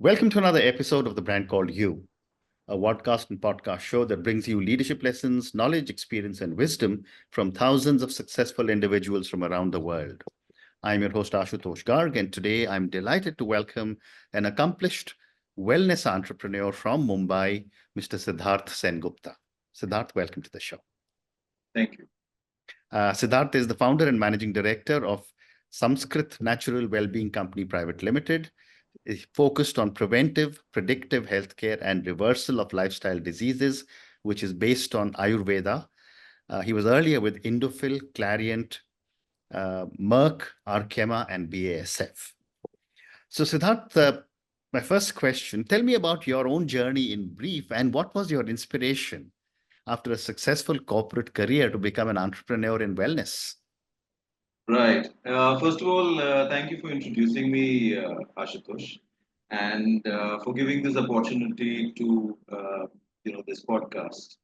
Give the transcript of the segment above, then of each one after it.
Welcome to another episode of the brand called You, a podcast and podcast show that brings you leadership lessons, knowledge, experience, and wisdom from thousands of successful individuals from around the world. I'm your host, Ashutosh Garg, and today I'm delighted to welcome an accomplished wellness entrepreneur from Mumbai, Mr. Siddhartha Sengupta. Siddharth, welcome to the show. Thank you. Siddharth is the founder and managing director of Samskrt Natural Wellbeing Company Private Limited, is focused on preventive, predictive healthcare and reversal of lifestyle diseases, which is based on Ayurveda. He was earlier with Indophil, Clarient, Merck, Arkema, and BASF. So Siddharth, my first question, tell me about your own journey in brief, and what was your inspiration after a successful corporate career to become an entrepreneur in wellness? Right. First of all, thank you for introducing me, Ashutosh, and for giving this opportunity to this podcast.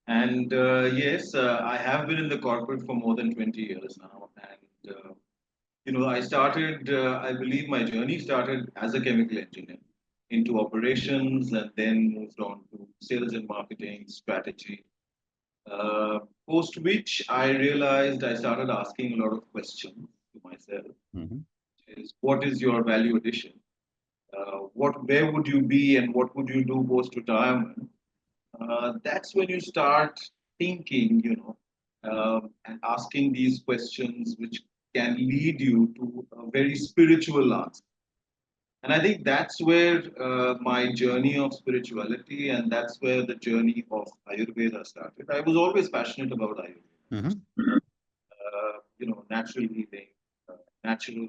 And yes, I have been in the corporate for more than 20 years now, and I started. I believe my journey started as a chemical engineer into operations, and then moved on to sales and marketing, strategy. Uh, Post which I realized I started asking a lot of questions to myself. Mhm. Is what is your value addition? Where would you be, and what would you do post retirement? That's when you start thinking, and asking these questions, which can lead you to a very spiritual answer. And I think that's where my journey of spirituality, and that's where the journey of Ayurveda started. I was always passionate about Ayurveda, Mhm. natural healing, natural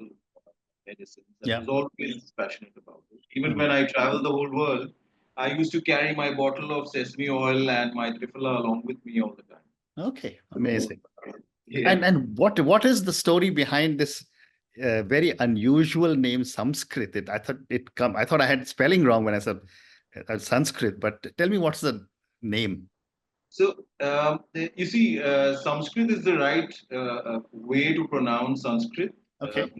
medicines. I Yeah. was always passionate about it. Even when Mhm. I traveled the whole world, I used to carry my bottle of sesame oil and my triphala along with me all the time. Okay, So, amazing. yeah. And what is the story behind this very unusual name Samskrit? I thought I had spelling wrong when I said Sanskrit, but tell me what's the name? So, you see, Sanskrit is the right way to pronounce Sanskrit. Okay.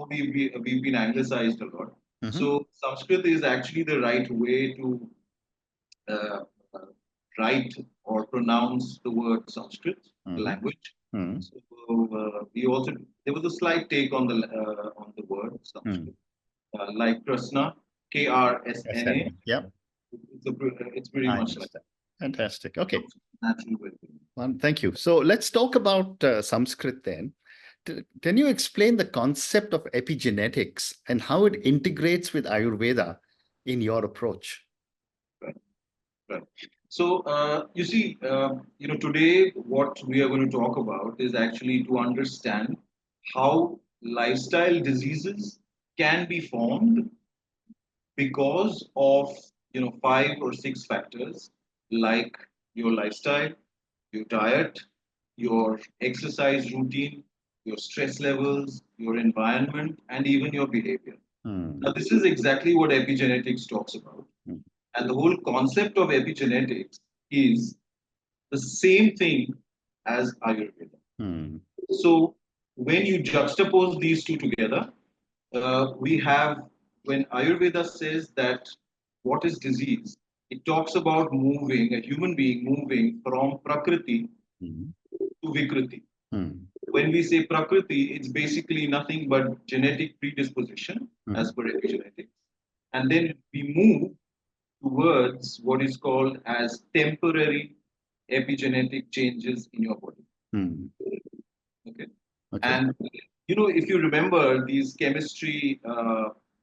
We've been anglicized a lot. Mm-hmm. So, Sanskrit is actually the right way to uh, uh, write or pronounce the word Sanskrit, the Mm-hmm. language. Mm-hmm. So, we also there was a slight take on the word Mm-hmm. Sanskrit, like Krasna, Krsna. Yeah, It's pretty I much like understand. Fantastic. Okay. natural way. Thank you. So let's talk about Sanskrit then. Can you explain the concept of epigenetics and how it integrates with Ayurveda in your approach? Right. Right. So, you see, today what we are going to talk about is actually to understand how lifestyle diseases can be formed because of, five or six factors like your lifestyle, your diet, your exercise routine, your stress levels, your environment, and even your behavior. Hmm. Now, this is exactly what epigenetics talks about. Hmm. And the whole concept of epigenetics is the same thing as Ayurveda. Hmm. So when you juxtapose these two together, we have when Ayurveda says that what is disease, it talks about moving, a human being moving from Prakriti Hmm. to Vikriti. Hmm. When we say Prakriti, it's basically nothing but genetic predisposition Hmm. as per epigenetics. And then we move towards what is called as temporary epigenetic changes in your body. Hmm. Okay, Okay. and if you remember these chemistry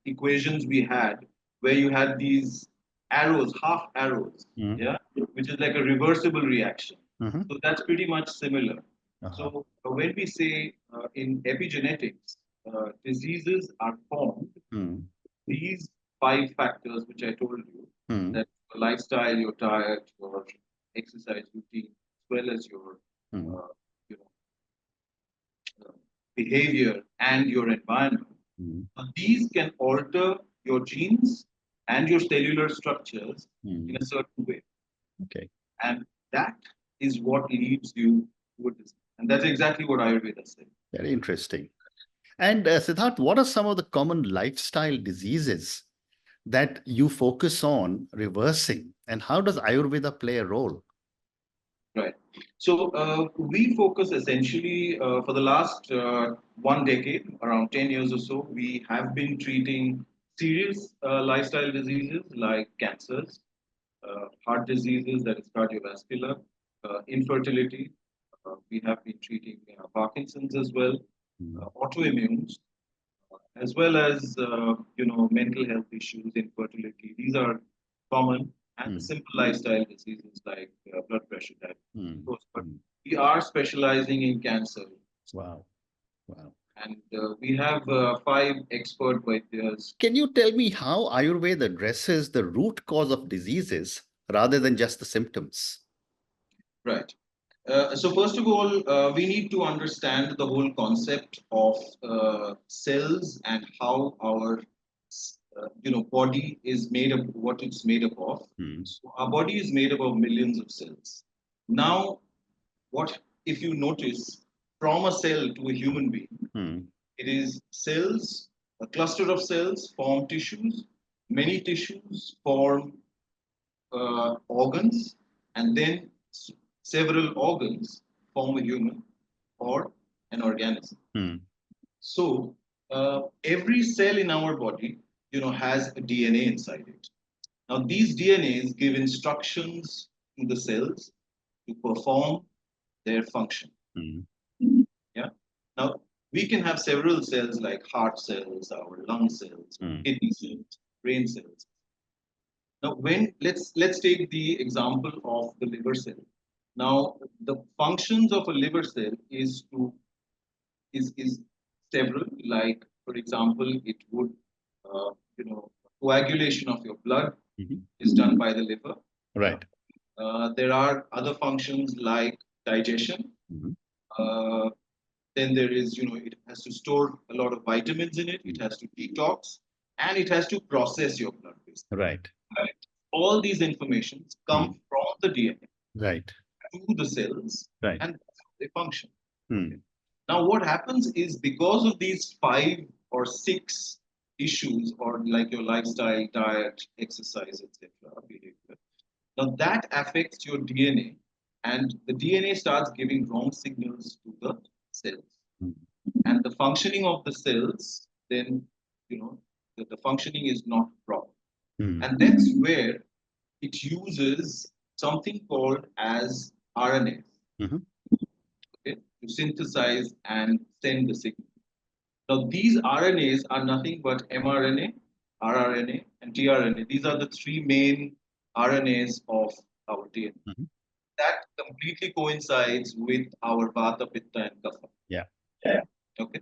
equations we had, where you had these arrows, half arrows, Hmm. yeah, which is like a reversible reaction. Hmm. So that's pretty much similar. Uh-huh. So when we say in epigenetics, diseases are formed, Hmm. these five factors which I told you, Hmm. that your lifestyle, your diet, your exercise routine, as well as your Hmm. uh, you know uh, behavior and your environment. Hmm. These can alter your genes and your cellular structures in Hmm. a certain way, Okay. and that is what leads you to a disease. And that's exactly what Ayurveda says. Very interesting. And Siddharth, what are some of the common lifestyle diseases that you focus on reversing, and how does Ayurveda play a role? Right. So we focus essentially for the last 1 decade, around 10 years or so, we have been treating serious lifestyle diseases like cancers, heart diseases, that is cardiovascular, infertility. We have been treating Parkinson's as well, autoimmunes, as well as mental health issues, infertility. These are common and simple lifestyle diseases like blood pressure, diabetes, of course. But we are specializing in cancer. Wow. Wow. And we have 5 expert vaidyas. Can you tell me how Ayurveda addresses the root cause of diseases rather than just the symptoms? Right. So first of all, we need to understand the whole concept of cells and how our body is made up, what it's made up of. So our body is made up of millions of cells. Now, what if you notice from a cell to a human being, it is cells, a cluster of cells form tissues, many tissues form organs, and then several organs form a human or an organism. So every cell in our body, has a DNA inside it. Now these DNAs give instructions to the cells to perform their function. Yeah. Now we can have several cells like heart cells, our lung cells, kidney cells, brain cells. Now, let's take the example of the liver cell. Now, the functions of a liver cell is several. Like, for example, it would coagulation of your blood is done by the liver. Right. There are other functions like digestion. Then there is, it has to store a lot of vitamins in it. It has to detox, and it has to process your blood. Right. Right. All these informations come from the DNA Right. to the cells, Right. and they function. Now, what happens is because of these 5 or 6 issues, or like your lifestyle, diet, exercise, etc., behavior, now that affects your DNA, and the DNA starts giving wrong signals to the cells, and the functioning of the cells, then the functioning is not proper. And that's where it uses something called as RNA, okay, to synthesize and send the signal. Now, these RNAs are nothing but mRNA, rRNA, and tRNA. These are the 3 main RNAs of our DNA. That completely coincides with our Vata, Pitta, and Kapha. Yeah. Okay.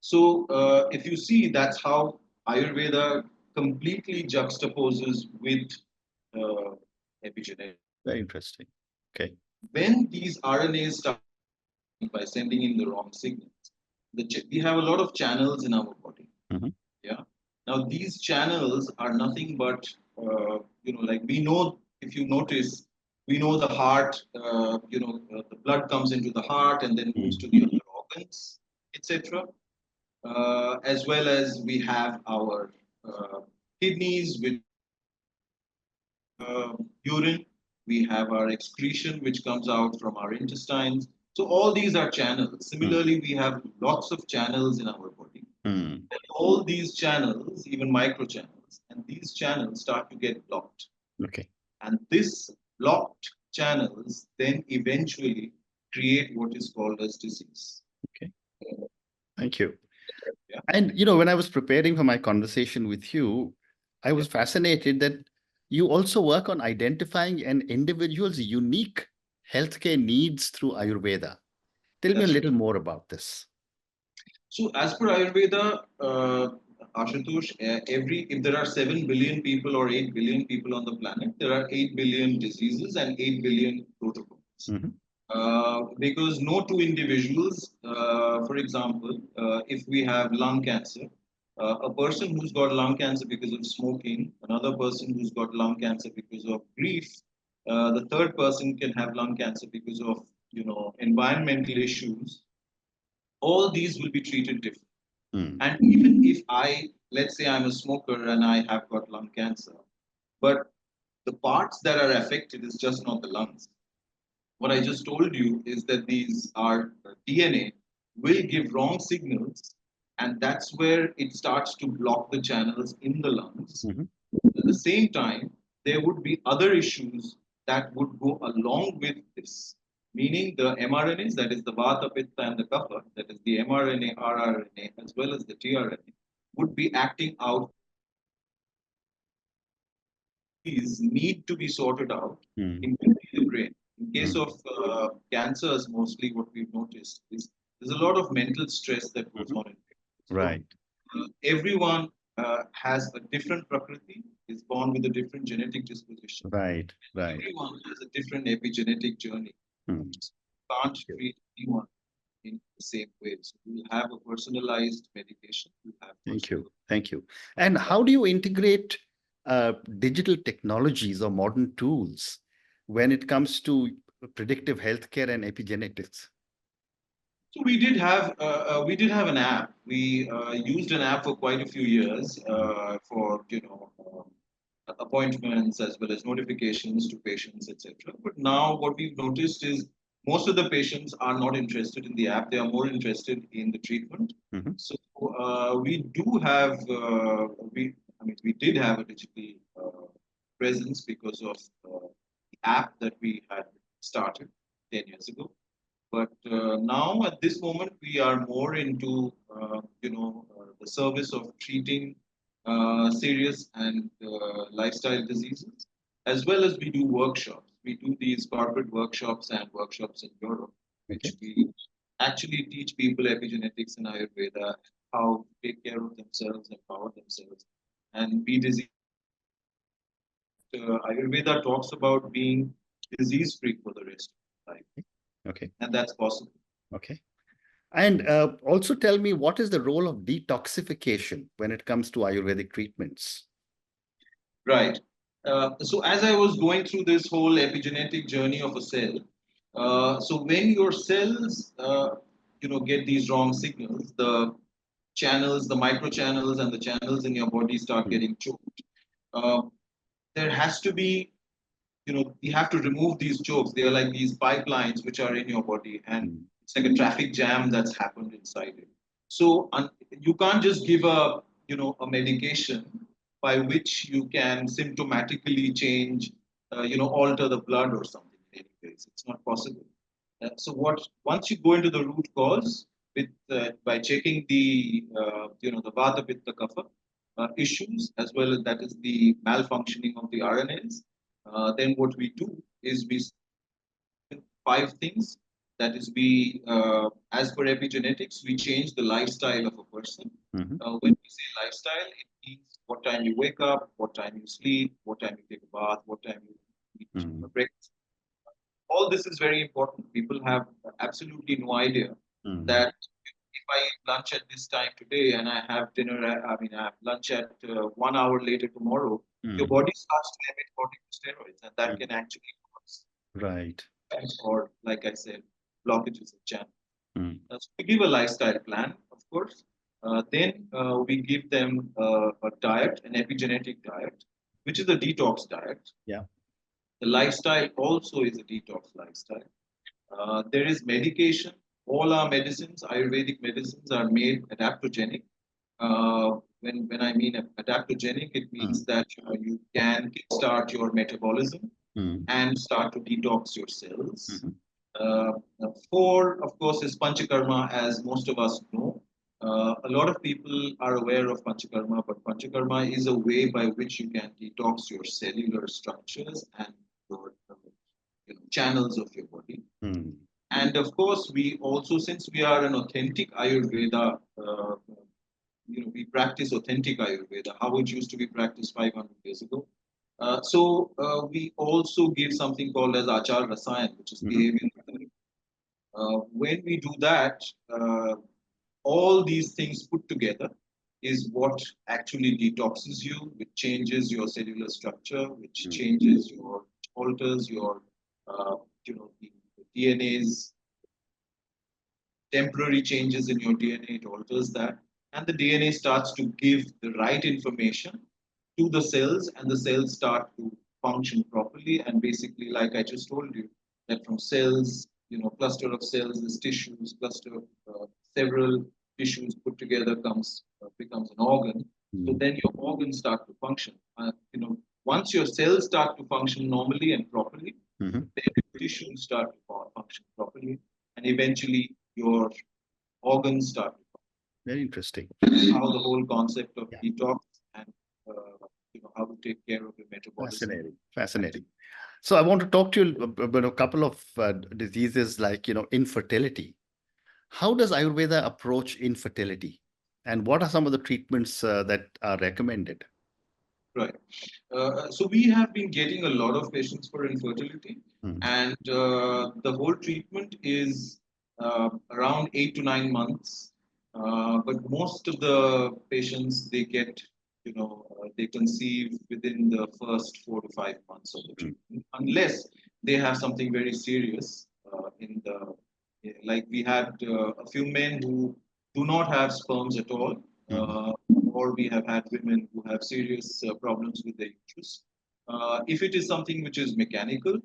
So, if you see, that's how Ayurveda completely juxtaposes with epigenetics. Very interesting. Okay. When these RNAs start by sending in the wrong signals, we have a lot of channels in our body. Yeah. Now these channels are nothing but like we know. If you notice, we know the heart. The blood comes into the heart and then moves to the other organs, etc. As well as we have our kidneys, which urine. We have our excretion, which comes out from our intestines. So all these are channels. Similarly, we have lots of channels in our body. And all these channels, even microchannels, and these channels start to get blocked. Okay. And this blocked channels then eventually create what is called as disease. Okay. Thank you. Yeah. And, when I was preparing for my conversation with you, I was fascinated that you also work on identifying an individual's unique healthcare needs through Ayurveda. Tell me a little more about this. So, as per Ayurveda, Ashutosh, if there are 7 billion people or 8 billion people on the planet, there are 8 billion diseases and 8 billion protocols. Because no 2 individuals, for example, if we have lung cancer, a person who's got lung cancer because of smoking, another person who's got lung cancer because of grief, the third person can have lung cancer because of environmental issues. All these will be treated differently. And even if I let's say I'm a smoker and I have got lung cancer, but the parts that are affected is just not the lungs. What I just told you is that these are DNA will give wrong signals, and that's where it starts to block the channels in the lungs. Mhm. At the same time, there would be other issues that would go along with this, meaning the mRNAs, that is the Vata, Pitta, and the Kapha, that is the mRNA, rRNA, as well as the tRNA, would be acting out. These need to be sorted out, Mm. including the brain. In case Mm. of cancers, mostly what we've noticed is there's a lot of mental stress that goes Mhm. on in it. So Right, everyone has a different prakriti, is born with a different genetic disposition. right, right. Everyone has a different epigenetic journey. Mm. So you can't treat anyone in the same way. So we'll have a personalized medication. We'll have Thank you. personalized. Thank you. And how do you integrate digital technologies or modern tools when it comes to predictive healthcare and epigenetics? So we did have an app. We used an app for quite a few years Mhm. for appointments as well as notifications to patients, etc. But now what we've noticed is most of the patients are not interested in the app. They are more interested in the treatment. Mhm. So we do have we I mean we did have a digital presence because of the app that we had started 10 years ago. But now, at this moment, we are more into the service of treating serious and lifestyle diseases, as well as we do workshops. We do these corporate workshops and workshops in Europe, Okay. which we actually teach people epigenetics and Ayurveda, how to take care of themselves, empower themselves, and be disease. Ayurveda talks about being disease free for the rest of life, Okay. and that's possible. Okay. And also tell me, what is the role of detoxification when it comes to Ayurvedic treatments? Right. So as I was going through this whole epigenetic journey of a cell, so when your cells, get these wrong signals, the channels, the microchannels, and the channels in your body start Mm. getting choked. Uh, there has to be, you have to remove these chokes. They are like these pipelines which are in your body, and Mm. it's like a traffic jam that's happened inside it. So you can't just give a medication by which you can symptomatically change, alter the blood or something. In any case, it's not possible. So what once you go into the root cause with by checking the vata pitta kapha issues, as well as that is the malfunctioning of the RNAs, then what we do is we five things. That is, as per epigenetics, we change the lifestyle of a person. Mhm. When we say lifestyle, it means what time you wake up, what time you sleep, what time you take a bath, what time you eat Mm. breakfast. All this is very important. People have absolutely no idea Mm. that if I eat lunch at this time today and I have dinner, I have lunch at 1 hour later tomorrow, your Mm. body starts to emit corticosteroids, and that Mm. can actually cause, Right. or like I said, blockages of channel. Mm. So we give a lifestyle plan, of course. Then we give them a diet, an epigenetic diet, which is a detox diet. Yeah. The lifestyle also is a detox lifestyle. There is medication. All our medicines, Ayurvedic medicines, are made adaptogenic. When I mean adaptogenic, it means Mm. that you can start your metabolism Mm. and start to detox your cells. Mhm. Uh, Four, of course, is Panchakarma, as most of us know. A lot of people are aware of Panchakarma, but Panchakarma is a way by which you can detox your cellular structures and your channels of your body. Mm. And of course, we also, since we are an authentic Ayurveda, we practice authentic Ayurveda, how it used to be practiced 500 years ago. So we also give something called as Achar Rasayan, which is Mhm. behavioral therapy. When we do that, uh, all these things put together is what actually detoxes you, which changes your cellular structure, which Mm. changes your, alters your, the DNA's temporary changes in your DNA, it alters that. and the DNA starts to give the right information to the cells, and the cells start to function properly. And basically, like I just told you, that from cells, cluster of cells is tissues, cluster of several tissues put together becomes an organ. So Mm. then your organs start to function. Once your cells start to function normally and properly, Mhm. then your tissues start to function properly, and eventually your organs start to function. Very interesting. How the whole concept of Yeah. detox and how to take care of your metabolism. Fascinating. Fascinating. So I want to talk to you about a couple of diseases like, infertility. How does Ayurveda approach infertility? And what are some of the treatments that are recommended? Right. So we have been getting a lot of patients for infertility, Mm. and the whole treatment is around 8 to 9 months. But most of the patients, they conceive within the first 4 to 5 months of the Mm. treatment, unless they have something very serious like we had a few men who do not have sperms at all, Mhm. or we have had women who have serious problems with their uterus. If it is something which is mechanical,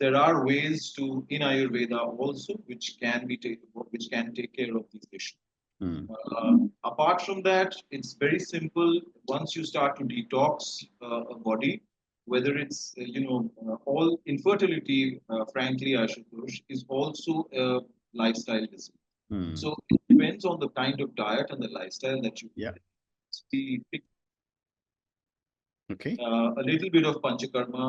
there are ways in Ayurveda also which can take care of these issues. Mm. Apart from that, it's very simple. Once you start to detox a body, whether it's all infertility, frankly, Ashutosh, is also a lifestyle disease. Mm. So it depends on the kind of diet and the lifestyle that you Yeah. pick. Okay. A little bit of panchakarma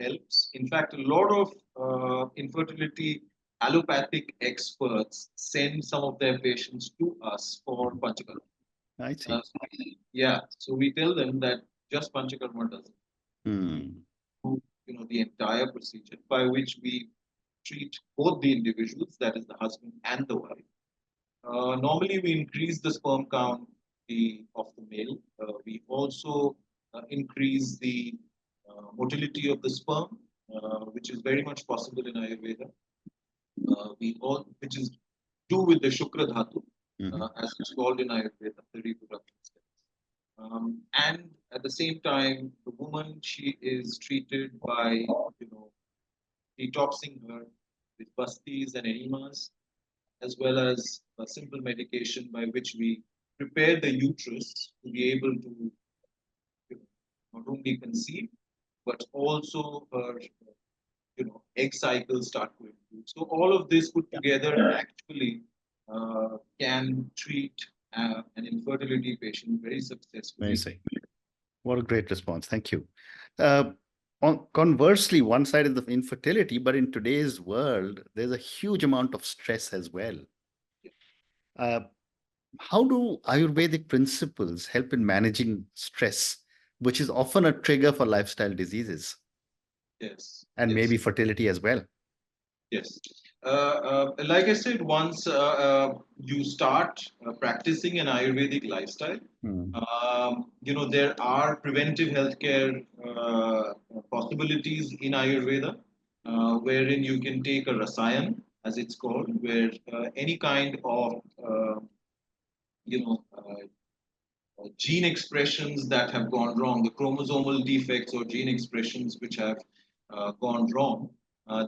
helps. In fact, a lot of infertility allopathic experts send some of their patients to us for Mhm. panchakarma. I see. Yeah, so we tell them that just panchakarma doesn't Mm. do the entire procedure, by which we treat both the individuals, that is the husband and the wife. Normally, we increase the sperm count of the male. We also increase the motility of the sperm, which is very much possible in Ayurveda. Which is do with the Shukra Dhatu, Mhm. as it's called in Ayurveda, the reproductive steps. And at the same time, the woman, she is treated by detoxing her with pastis and enemas, as well as a simple medication by which we prepare the uterus to be able to not only conceive, but also her egg cycle start to improve. So all of this put Yeah. together actually can treat an infertility patient very successfully. Amazing. What a great response. Thank you. Uh, Conversely, one side is the infertility, but in today's world, there's a huge amount of stress as well. Uh, how do Ayurvedic principles help in managing stress, which is often a trigger for lifestyle diseases Yes, and yes. maybe fertility as well? Yes. Like I said, once you start practicing an Ayurvedic lifestyle, Mm. there are preventive healthcare possibilities in Ayurveda, wherein you can take a rasayan, as it's called, where any kind of you know gene expressions that have gone wrong, the chromosomal defects or gene expressions which have gone wrong,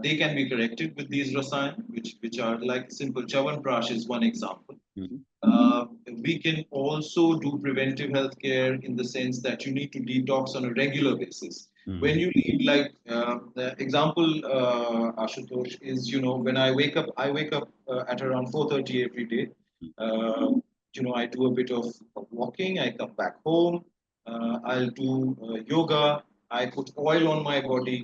they can be corrected with these rasayan, which are like simple Chawanprash is one example. Mhm. Uh, we can also do preventive healthcare in the sense that you need to detox on a regular basis. When Mm. you need, like the example, Ashutosh, is when I wake up at around 4:30 every day. Uh, I do a bit of walking. I come back home. I'll do yoga. I put oil on my body,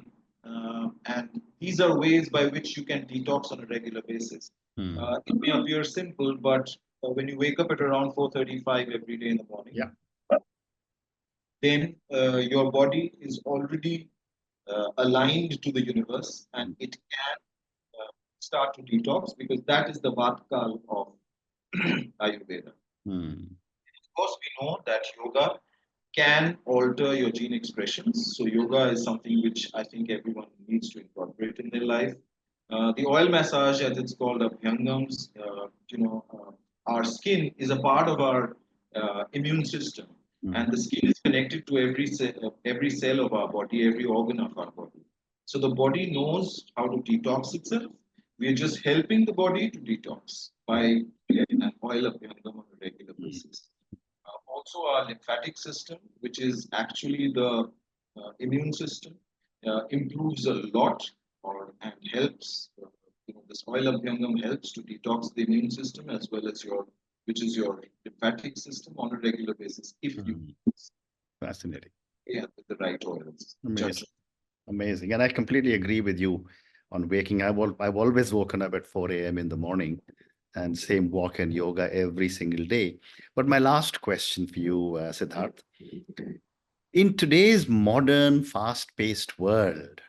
and these are ways by which you can detox on a regular basis. Mm. It may appear simple, but when you wake up at around 4:35 every day in the morning, Yeah. then your body is already aligned to the universe, and Mm. it can start to detox, because that is the Vatkal of Ayurveda. Mm. Of course, we know that yoga can alter your gene expressions. So yoga is something which I think everyone needs to incorporate in their life. The oil massage, as it's called, abhyangams, our skin is a part of our immune system, and the skin is connected to every cell of our body, every organ of our body. So the body knows how to detox itself. We are just helping the body to detox by getting an oil of Yangam on a regular basis. Also, our lymphatic system, which is actually the immune system, improves a lot and helps. This oil of Yangam helps to detox the immune system as well as which is your lymphatic system on a regular basis if you Fascinating. with the right oils. Amazing. Amazing. And I completely agree with you on waking. I've always woken up at 4 a.m. in the morning and same walk and yoga every single day. But my last question for you, Siddharth, in today's modern, fast-paced world,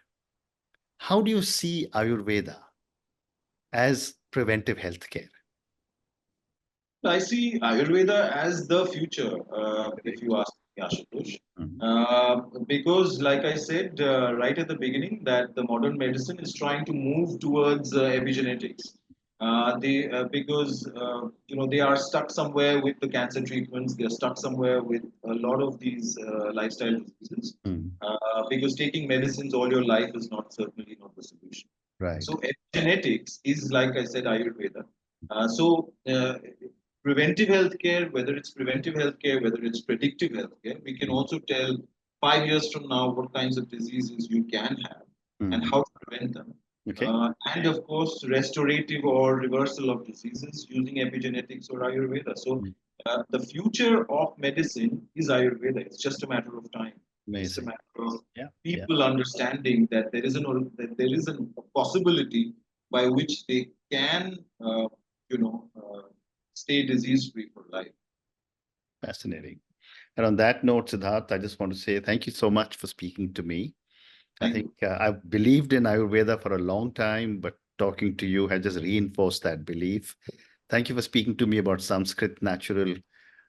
how do you see Ayurveda as preventive healthcare? I see Ayurveda as the future, if you ask me, Ashutosh. Because, like I said right at the beginning, that the modern medicine is trying to move towards epigenetics. Because they are stuck somewhere with the cancer treatments. They are stuck somewhere with a lot of these lifestyle diseases. Because taking medicines all your life is certainly not the solution. Right. So epigenetics is, like I said, Ayurveda. Preventive healthcare, whether it's preventive healthcare, whether it's predictive healthcare, we can also tell 5 years from now what kinds of diseases you can have and how to prevent them. Okay. And of course, restorative or reversal of diseases using epigenetics or Ayurveda. So the future of medicine is Ayurveda. It's just a matter of time. Amazing. It's a matter of people understanding that there is a possibility by which they can, stay disease-free for life. Fascinating. And on that note, Siddharth, I just want to say thank you so much for speaking to me. I think I've believed in Ayurveda for a long time, but talking to you has just reinforced that belief. Thank you for speaking to me about Samskrt natural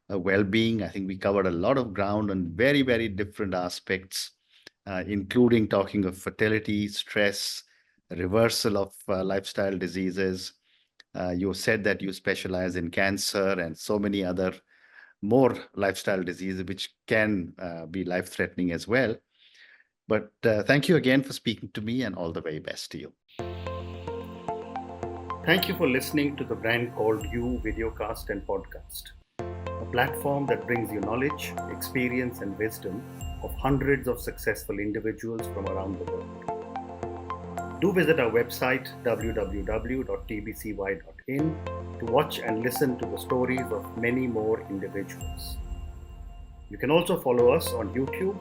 well-being. I think we covered a lot of ground on very, very different aspects, including talking of fertility, stress, reversal of lifestyle diseases. You said that you specialize in cancer and so many other more lifestyle diseases, which can be life-threatening as well. But thank you again for speaking to me, and all the very best to you. Thank you for listening to the Brand Called You videocast and podcast, a platform that brings you knowledge, experience, and wisdom of hundreds of successful individuals from around the world. Do visit our website www.tbcy.in to watch and listen to the stories of many more individuals. You can also follow us on YouTube,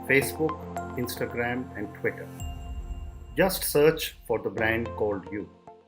Facebook, Instagram, and Twitter. Just search for the Brand Called You.